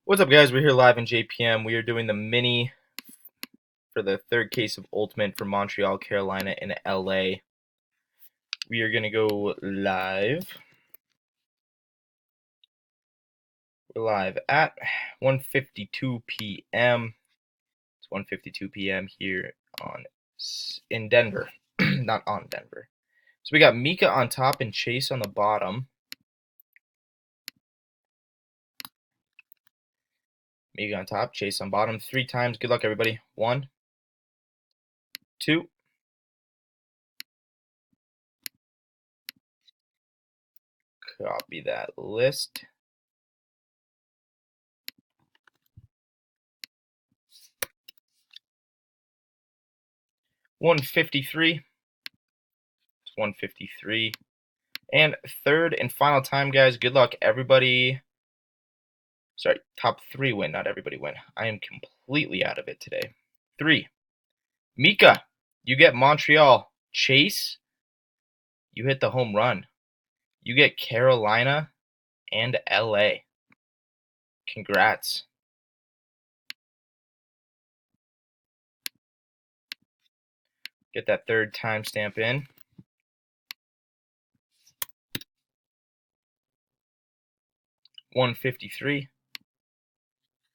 What's up, guys? We're here live in JPM. We are doing the mini for the third case of Ultimate from Montreal, Carolina, and LA. We are going to go live. We're live at 1:52 p.m. It's 1:52 p.m. here in Denver, not on Denver. So we got Mika on top and Chase on the bottom. Mika on top, Chase on bottom. 3 times. Good luck, everybody. 1, 2. Copy that list. 153. It's 153. And third and final time, guys. Good luck, everybody. Sorry, top 3 win, not everybody win. I am completely out of it today. 3. Mika, you get Montreal. Chase, you hit the home run. You get Carolina and LA. Congrats. Get that third timestamp in. 153.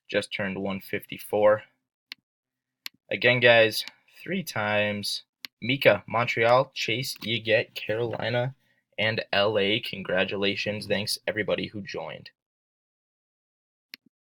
Just turned 154. Again, guys, 3 times. Mika, Montreal. Chase, you get Carolina and LA. Congratulations. Thanks, everybody who joined.